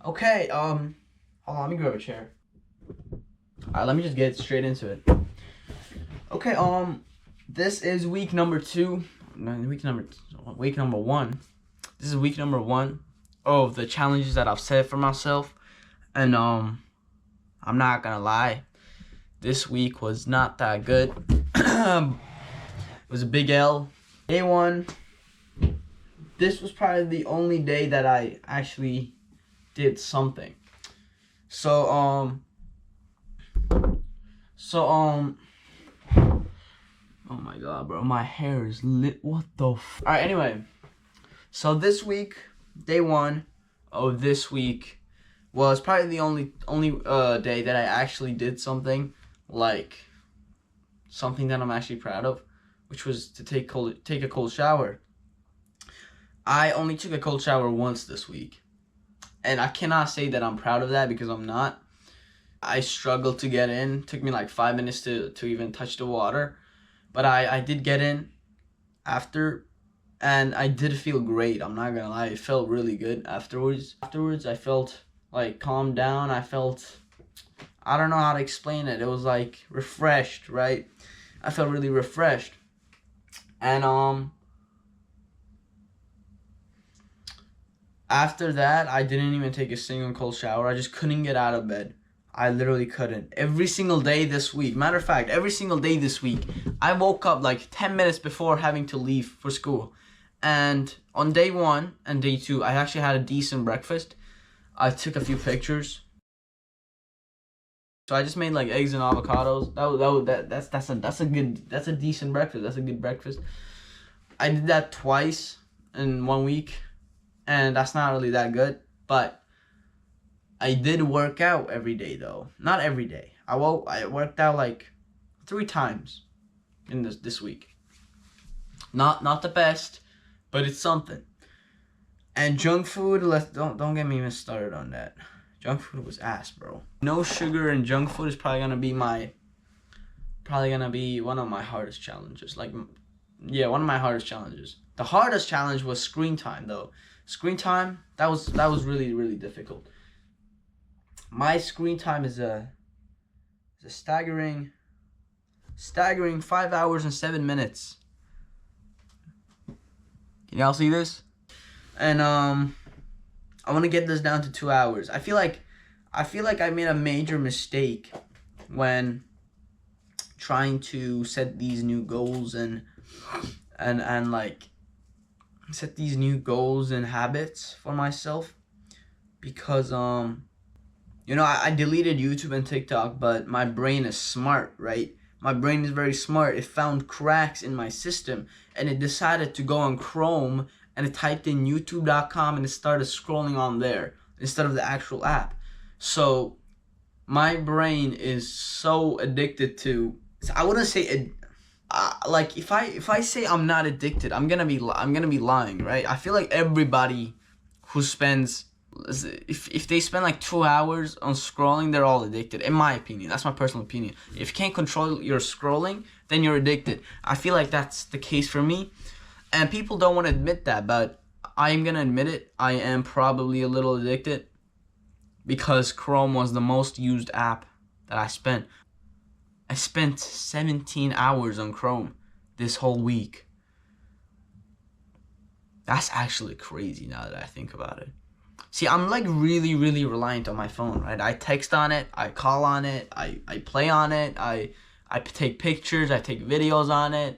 Okay, hold on, let me grab a chair. Alright, let me just get straight into it. Okay, this is week number 2. Week number 1. This is week number 1 of the challenges that I've set for myself. And I'm not gonna lie, this week was not that good. It was a big L. Day 1, this was probably the only day that I actually did something. So oh my god, bro, my hair is lit. What the f? Alright, anyway, so this week, day 1 of this week was probably the only day that I actually did something, like something that I'm actually proud of, which was to take a cold shower. I only took a cold shower once this week, and I cannot say that I'm proud of that because I'm not. I struggled to get in. It took me like 5 minutes to even touch the water, but I did get in after, and I did feel great. I'm not gonna lie, it felt really good afterwards. I felt like calmed down. I don't know how to explain it. It was like refreshed, right? I felt really refreshed. And after that, I didn't even take a single cold shower. I just couldn't get out of bed. I literally couldn't. Every single day this week, matter of fact, every single day this week, I woke up like 10 minutes before having to leave for school. And on day 1 and day 2, I actually had a decent breakfast. I took a few pictures. So I just made like eggs and avocados. That's a decent breakfast. That's a good breakfast. I did that twice in 1 week, and that's not really that good. But I did work out every day though. Not every day. I worked out like 3 times in this week. Not the best, but it's something. And junk food, don't get me started on that. Junk food was ass, bro. No sugar and junk food is probably gonna be one of my hardest challenges. One of my hardest challenges. The hardest challenge was screen time though. Screen time, that was really, really difficult. My screen time is a staggering 5 hours and 7 minutes. Can y'all see this? And I want to get this down to 2 hours. I feel like I made a major mistake when trying to set these new goals and like set these new goals and habits for myself, because I deleted YouTube and TikTok, but my brain is smart, right? My brain is very smart. It found cracks in my system, and it decided to go on Chrome, and it typed in youtube.com, and it started scrolling on there instead of the actual app. So my brain is so addicted to, I wouldn't say like if I say I'm not addicted, I'm gonna be lying, right? I feel like everybody who spends, if they spend like 2 hours on scrolling, they're all addicted, in my opinion. That's my personal opinion. If you can't control your scrolling, then you're addicted. I feel like that's the case for me, and people don't want to admit that, but I am gonna admit it. I am probably a little addicted, because Chrome was the most used app that I spent. I spent 17 hours on Chrome this whole week. That's actually crazy now that I think about it. See, I'm like really, really reliant on my phone, right? I text on it, I call on it, I play on it, I take pictures, I take videos on it,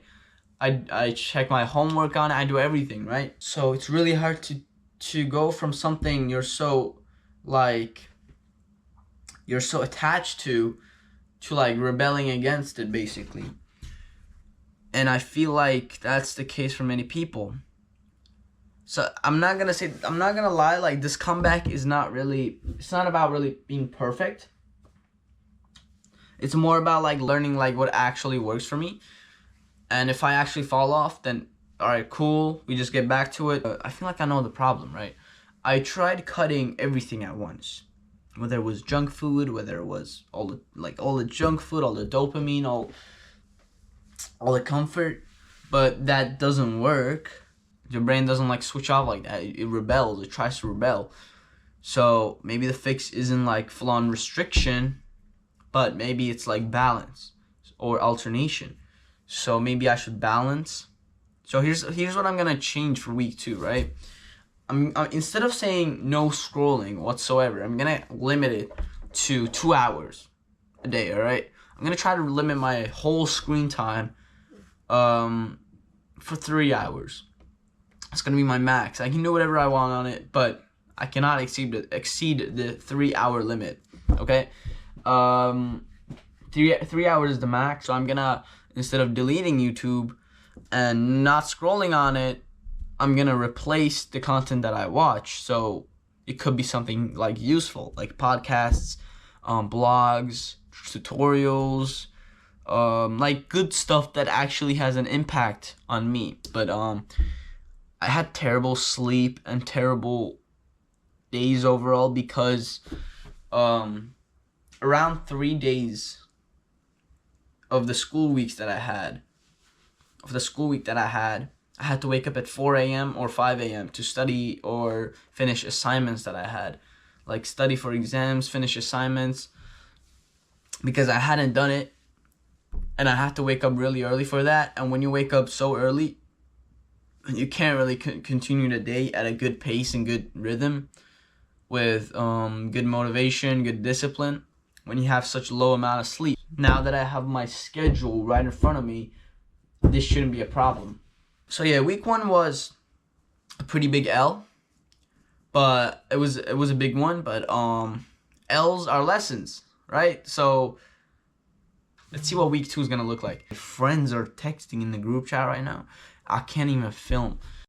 I check my homework on it, I do everything, right? So it's really hard to go from something you're so attached to like rebelling against it, basically. And I feel like that's the case for many people. So I'm not gonna lie, like this comeback it's not about really being perfect. It's more about like learning like what actually works for me. And if I actually fall off, then alright, cool, we just get back to it. I feel like I know the problem, right? I tried cutting everything at once. Whether it was junk food, whether it was all the junk food, all the dopamine, all the comfort, but that doesn't work. Your brain doesn't like switch off like that. It rebels. It tries to rebel. So maybe the fix isn't like full-on restriction, but maybe it's like balance or alternation. So maybe I should balance. So here's what I'm gonna change for week 2, right? I'm instead of saying no scrolling whatsoever, I'm gonna limit it to 2 hours a day. All right, I'm gonna try to limit my whole screen time for 3 hours. It's gonna be my max. I can do whatever I want on it, but I cannot exceed the 3 hour limit. Okay, 3 hours is the max. So I'm gonna, instead of deleting YouTube and not scrolling on it, I'm gonna replace the content that I watch. So it could be something like useful, like podcasts, blogs, tutorials, like good stuff that actually has an impact on me. But I had terrible sleep and terrible days overall because around 3 days of the school weeks that I had, I had to wake up at 4 a.m. or 5 a.m. to study or finish assignments that I had. Like study for exams, finish assignments, because I hadn't done it. And I had to wake up really early for that. And when you wake up so early, you can't really continue the day at a good pace and good rhythm with good motivation, good discipline when you have such low amount of sleep. Now that I have my schedule right in front of me, this shouldn't be a problem. So yeah, week 1 was a pretty big L, but it was a big one. But L's are lessons, right? So let's see what week 2 is gonna look like. My friends are texting in the group chat right now. I can't even film.